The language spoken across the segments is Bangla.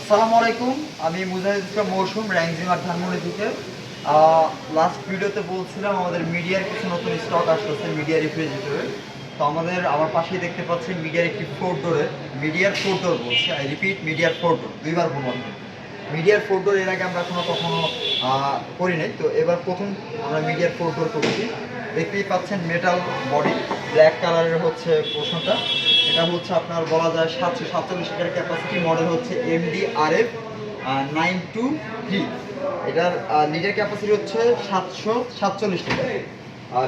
আসসালামু আলাইকুম, আমি মুজাহিদ ইসলাম মৌসুম র্যাংজিমার ধানমন্ডি থেকে। লাস্ট ভিডিওতে বলছিলাম আমাদের মিডিয়ার কিছু নতুন স্টক আসতেছে মিডিয়া রেফ্রিজারেটরে। তো আমার পাশেই দেখতে পাচ্ছেন মিডিয়ার একটি ফোর ডোরের মিডিয়ার ফোর ডোর বলছি, আই রিপিট মিডিয়ার ফোর ডোর, দুইবার বললাম। মিডিয়ার ফোর ডোর এর আগে আমরা কখনো করি নাই, তো এবার প্রথম আমরা মিডিয়ার ফোর ডোর করছি। দেখতেই পাচ্ছেন মেটাল বডি, ব্ল্যাক কালারের হচ্ছে পোর্শনটা। এটা হচ্ছে আপনার বলা যায় 747 লিটার ক্যাপাসিটি, মডেল হচ্ছে MDRF 923। এটার লিটার ক্যাপাসিটি হচ্ছে 747 লিটার।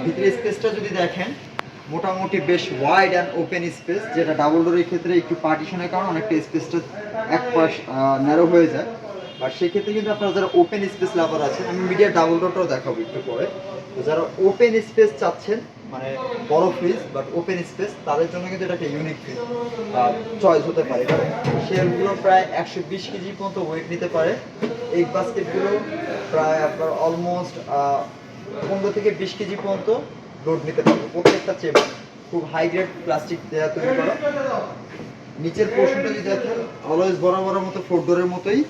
ভিতরে স্পেসটা যদি দেখেন মোটামুটি বেশ ওয়াইড অ্যান্ড ওপেন স্পেস, যেটা ডাবল ডোরের ক্ষেত্রে একটু পার্টিশনের কারণে অনেকটা স্পেসটা এক পাশ ন্যারো হয়ে যায়। আর সেক্ষেত্রে কিন্তু আপনারা যারা ওপেন স্পেস লাভার আছেন, আমি মিডিয়ার ডাবল ডোরটাও দেখাবো একটু পরে, তো যারা ওপেন স্পেস চাচ্ছেন মানে বড় ফ্রিজ বাট ওপেন স্পেস, তাদের জন্য কিন্তু এটা একটা ইউনিক ফ্রিজ চয়েস হতে পারে। কারণ শেলগুলো প্রায় 120 কেজি পর্যন্ত ওয়েট নিতে পারে। এই বাস্কেটগুলো প্রায় আপনার অলমোস্ট 15 থেকে 20 কেজি পর্যন্ত লোড নিতে পারবে। প্রত্যেকটা চেম্বার খুব হাই গ্রেড প্লাস্টিক দেওয়া তৈরি করা। নিচের পোর্শনটা যদি দেখেন অলওয়েজ বরাবরের মতো ফোর ডোরের মতোই,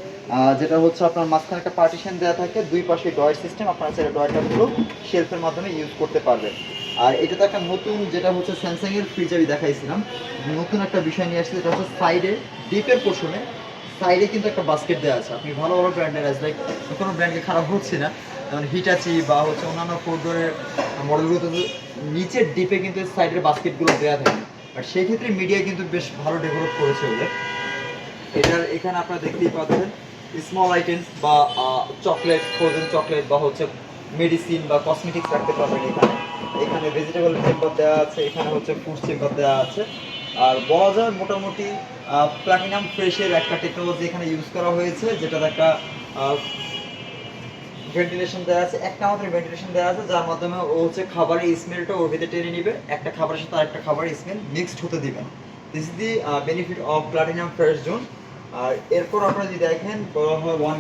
যেটা হচ্ছে আপনার মাঝখানে একটা পার্টিশন দেওয়া থাকে, দুই পাশে ডয়ার সিস্টেম, আপনারা চাইলে ডয়ারটা পুরো শেলফের মাধ্যমে ইউজ করতে পারবেন। আর এটা তো একটা নতুন, যেটা হচ্ছে স্যামসাং এর ফ্রিজারই দেখাইছিলাম, নতুন একটা বিষয় নিয়ে আসছে, যেটা হচ্ছে সাইডে ডিপের পোর্শনে সাইডে কিন্তু একটা বাস্কেট দেওয়া আছে। আপনি ভালো ভালো ব্র্যান্ডের আছে, লাইক কোনো ব্র্যান্ডকে খারাপ হচ্ছে না, যেমন হিটাচি বা হচ্ছে অন্যান্য ফোর ডোরের মডেলগুলোতে নিচের ডিপে কিন্তু সাইডের বাস্কেটগুলো দেওয়া থাকে। আর সেই ক্ষেত্রে মিডিয়া কিন্তু বেশ ভালো ডেভেলপ করেছে ওদের। এটার এখানে আপনারা দেখতেই পাচ্ছেন স্মল আইটেমস বা চকলেট, ফ্রোজেন চকলেট বা হচ্ছে মেডিসিন বা কসমেটিক্স রাখতে পারবেন এখানে। এখানে ভেজিটেবল চেম্বার দেওয়া আছে, এখানে হচ্ছে ফুড চেম্বার দেওয়া আছে। আর বলা যায় মোটামুটি প্লাটিনাম ফ্রেশের একটা টেকনোলজি এখানে ইউজ করা হয়েছে, যেটার একটা ভেন্টিলেশন দেওয়া আছে, একটা আমাদের ভেন্টিলেশন দেওয়া আছে, যার মাধ্যমে ও হচ্ছে খাবারের স্মেলটা ওর ভিতরে টেনে নিবে, একটা খাবারের সাথে আরেকটা খাবারের স্মেল মিক্সড হতে দিবেন। This is the benefit of platinum fresh zone. আর এরপর আপনারা যদি দেখেন বলা হয় 1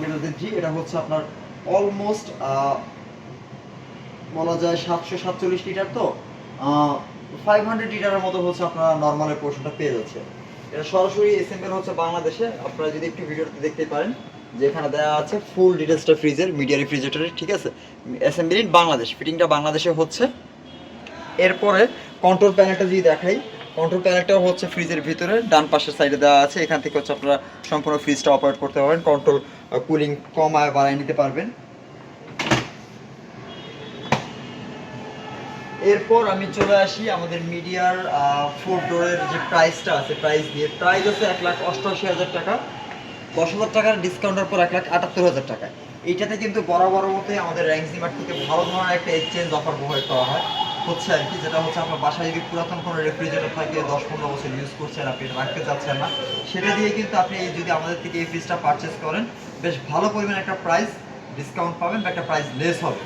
এটা হচ্ছে আপনার অলমোস্ট বলা যায় 747 লিটার, তো 500 লিটারের মতো হচ্ছে আপনারা নর্মালের পোর্শনটা পেয়ে যাচ্ছে। এটা সরাসরি অ্যাসেম্বল হচ্ছে বাংলাদেশে। আপনারা যদি একটু ভিডিওতে দেখতে পারেন যে এখানে দেওয়া আছে ফুল ডিটেলসটা ফ্রিজের, মিডিয়া রেফ্রিজারেটরের, ঠিক আছে। অ্যাসেম্বল ইন বাংলাদেশ, ফিটিংটা বাংলাদেশে হচ্ছে। এরপরে কন্ট্রোল প্যানেলটা যদি দেখাই, কন্ট্রোল প্যানেলটাও হচ্ছে ফ্রিজের ভিতরে ডান পাশের সাইডে দেওয়া আছে। এখান থেকে হচ্ছে আপনারা সম্পূর্ণ ফ্রিজটা অপারেট করতে পারবেন, কন্ট্রোল কুলিং কমায় বাড়ায় নিতে পারবেন। এরপর আমি চলে আসি আমাদের মিডিয়ার ফোর ডোরের যে প্রাইসটা আছে, প্রাইস আছে 1,88,000 টাকা, 10,000 টাকার ডিসকাউন্টের পর 1,78,000 টাকা। এইটাতে কিন্তু বরাবর মতোই আমাদের র্যাংজিমার থেকে ভালো ধরনের একটা এক্সচেঞ্জ অফার প্রোভাইড করা হয় হচ্ছে আর কি, যেটা হচ্ছে আপনার বাসায় যদি পুরাতন কোনো রেফ্রিজারেটর থাকে 10-15 বছর ইউজ করছেন, আপনি এটা রাখতে চাচ্ছেন না, সেটা দিয়ে কিন্তু আপনি যদি আমাদের থেকে এই ফ্রিজটা পারচেস করেন বেশ ভালো পরিমাণ একটা প্রাইস ডিসকাউন্ট পাবেন বা একটা প্রাইস লেস হবে।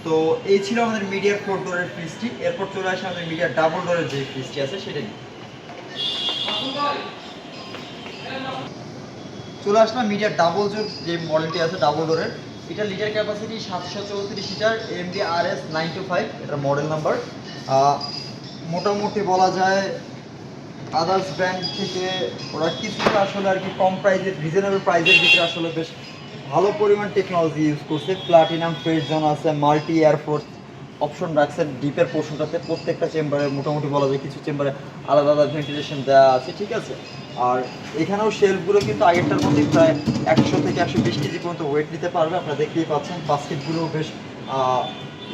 তো এই ছিল আমাদের মিডিয়ার ফোর ডোরের ফ্রিজটি। এরপর চলে আসে আমাদের মিডিয়ার ডাবল ডোরের যে ফ্রিজটি আছে সেটা নিয়ে চলে আসলাম। মিডিয়ার ডাবল যে মডেলটি আছে ডাবল ডোরের, এটা লিটার ক্যাপাসিটি 734 লিটার, MDRS 925 এটা মডেল নাম্বার। মোটামুটি বলা যায় আদার্স ব্র্যান্ড থেকে ওরা কিছুটা আসলে আর কি কম প্রাইসের, রিজনেবল প্রাইসের ভিতরে আসলে বেশ ভালো পরিমাণ টেকনোলজি ইউজ করছে। প্লাটিনাম ফ্রেশ জোন আছে, মাল্টি এয়ারফোর্স অপশন রাখছে ডিপের পোর্শনটাতে, প্রত্যেকটা চেম্বারে মোটামুটি বলা যায় কিছু চেম্বারে আলাদা আলাদা ভেন্টিলেশন দেওয়া আছে, ঠিক আছে। আর এখানেও শেলফগুলো কিন্তু আগেরটার মধ্যেই প্রায় 100 থেকে 120 কেজি পর্যন্ত ওয়েট নিতে পারবে। আপনারা দেখতেই পাচ্ছেন বাস্কেটগুলো বেশ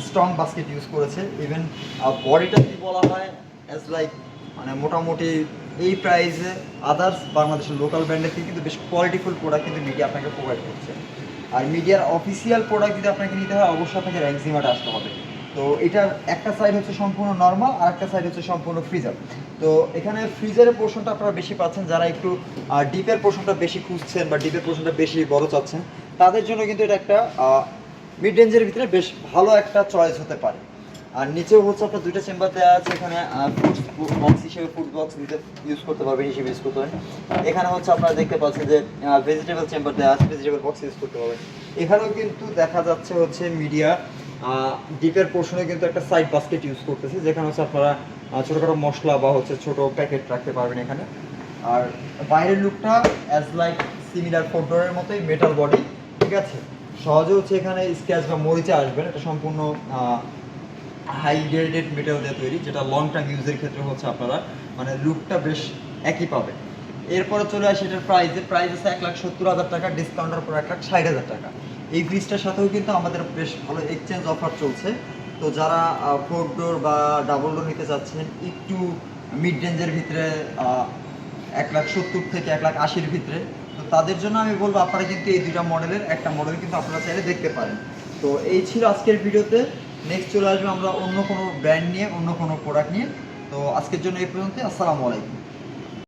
স্ট্রং বাস্কেট ইউজ করেছে। ইভেন বডিটা যদি বলা হয় অ্যাজ লাইক মানে মোটামুটি এই প্রাইসে আদার্স বাংলাদেশের লোকাল ব্র্যান্ডের থেকে কিন্তু বেশ কোয়ালিটিফুল প্রোডাক্ট কিন্তু মিডিয়া আপনাকে প্রোভাইড করছে। আর মিডিয়ার অফিসিয়াল প্রোডাক্ট যদি আপনাকে নিতে হয় অবশ্যই আপনাকে র্যাংজিমাটা আসতে হবে। তো এটার একটা সাইড হচ্ছে সম্পূর্ণ নর্মাল আর একটা সাইড হচ্ছে সম্পূর্ণ ফ্রিজার। তো এখানে ফ্রিজারের পোর্শনটা আপনারা বেশি পাচ্ছেন, যারা একটু ডিপের পোর্শনটা বেশি খুঁজছেন বা ডিপের পোর্শনটা বেশি বড় চাচ্ছেন, তাদের জন্য কিন্তু এটা একটা মিড রেঞ্জের ভিতরে বেশ ভালো একটা চয়েস হতে পারে। আর নিচেও হচ্ছে আপনার দুইটা চেম্বার দেওয়া আছে, এখানে ফুড বক্স হিসেবে ফুড বক্স দিতে ইউজ করতে পারবেন, হিসেবে ইউজ করতে পারেন। এখানে হচ্ছে আপনারা দেখতে পাচ্ছেন যে ভেজিটেবল চেম্বার দেওয়া আছে, ভেজিটেবল বক্স ইউজ করতে পারবেন। এখানেও কিন্তু দেখা যাচ্ছে হচ্ছে মিডিয়া ডিপের পোর্শনে কিন্তু একটা সাইড বাস্কেট ইউজ করতেছে, যেখানে হচ্ছে আপনারা ছোটোখাটো মশলা বা হচ্ছে ছোটো প্যাকেট রাখতে পারবেন এখানে। আর বাইরের লুকটা অ্যাজ লাইক সিমিলার ফোর ডোরের মতোই মেটাল বডি, ঠিক আছে। সহজে হচ্ছে এখানে স্ক্র্যাচ বা মরিচা আসবে না, এটা সম্পূর্ণ হাই গ্রেডেড মেটাল দিয়ে তৈরি, যেটা লং টাইম ইউজের ক্ষেত্রে হচ্ছে আপনারা মানে লুকটা বেশ একই পাবে। এরপরে চলে আসে এটার প্রাইস আছে 1,70,000 টাকা, ডিসকাউন্টের পর 1,60,000 টাকা। এই ফ্রিজটার সাথেও কিন্তু আমাদের বেশ ভালো এক্সচেঞ্জ অফার চলছে। তো যারা ফোর ডোর বা ডাবল ডোর নিতে চাচ্ছেন একটু মিড রেঞ্জের ভিতরে 1,70,000 থেকে 1,80,000 ভিতরে, তো তাদের জন্য আমি বলবো আপনারা কিন্তু এই দুইটা মডেলের একটা মডেল কিন্তু আপনারা চাইলে দেখতে পারেন। তো এই ছিল আজকের ভিডিওতে। নেক্সট চলে আসবে আমরা অন্য কোনো ব্র্যান্ড নিয়ে, অন্য কোনো প্রোডাক্ট নিয়ে। তো আজকের জন্য এই পর্যন্ত, আসসালামু আলাইকুম।